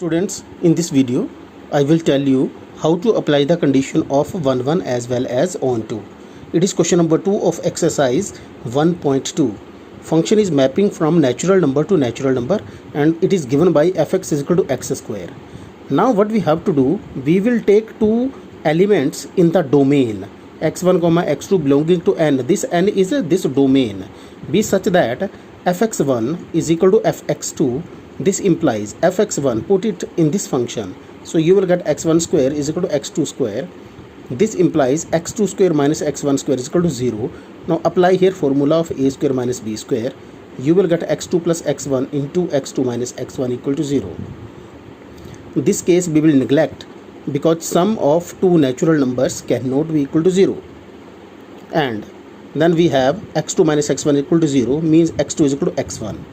Students, in this video, I will tell you how to apply the condition of 1 as well as on 2. It is question number 2 of exercise 1.2. Function is mapping from natural number to natural number and it is given by fx is equal to x square. Now what we have to do, we will take two elements in the domain x1 comma x2 belonging to n. This n is this domain. Be such that fx1 is equal to fx2. This implies fx1, put it in this function. So you will get x1 square is equal to x2 square. This implies x2 square minus x1 square is equal to 0. Now apply here formula of a square minus b square. You will get x2 plus x1 into x2 minus x1 equal to 0. In this case we will neglect because sum of two natural numbers cannot be equal to 0. And then we have x2 minus x1 equal to 0 means x2 is equal to x1.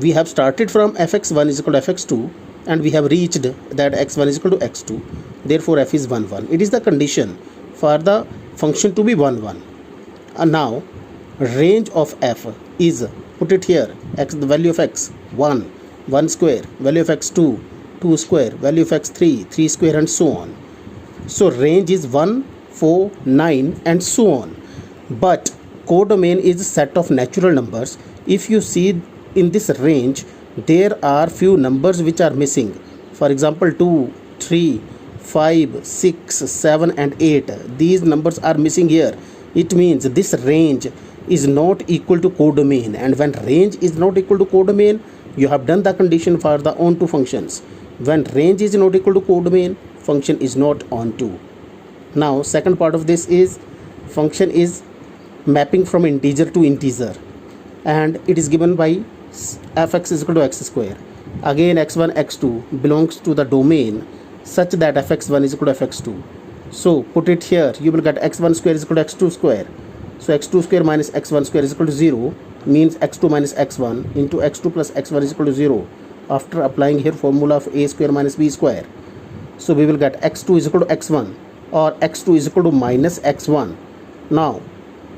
We have started from fx1 is equal to fx2 and we have reached that x1 is equal to x2. Therefore f is 1 1. It is the condition for the function to be 1 1. And now range of f is, put it here, x, the value of x 1 1 square, value of x 2 2 square, value of x 3 3 square and so on. So range is 1 4 9 and so on. But codomain is a set of natural numbers. If you see in this range there are few numbers which are missing. For example 2 3 5 6 7 and 8. These numbers are missing here. It means this range is not equal to codomain, and when range is not equal to codomain, you have done the condition for the onto functions. When range is not equal to codomain, function is not onto. Now second part of this is function is mapping from integer to integer and it is given by fx is equal to x square. Again x1 x2 belongs to the domain such that fx1 is equal to fx2. So put it here, you will get x1 square is equal to x2 square. So x2 square minus x1 square is equal to 0 means x2 minus x1 into x2 plus x1 is equal to 0 after applying here formula of a square minus b square. So we will get x2 is equal to x1 or x2 is equal to minus x1. Now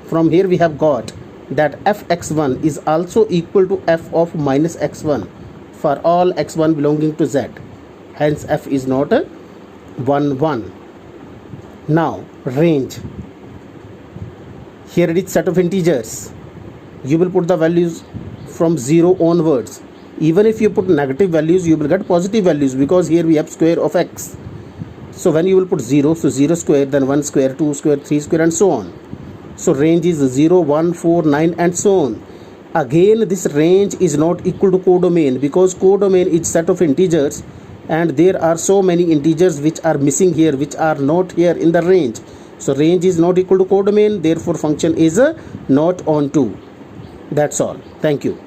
from here we have got that fx1 is also equal to f of minus x1 for all x1 belonging to z. Hence f is not a 1 1. Now range, here it is set of integers. You will put the values from 0 onwards. Even if you put negative values you will get positive values because here we have square of x. So when you will put 0, so 0 square, then 1 square, 2 square, 3 square and so on. So range is 0 1 4 9 and so on. Again this range is not equal to codomain because codomain is set of integers and there are so many integers which are missing here, which are not here in the range. So range is not equal to codomain, therefore function is not onto. That's all. Thank you.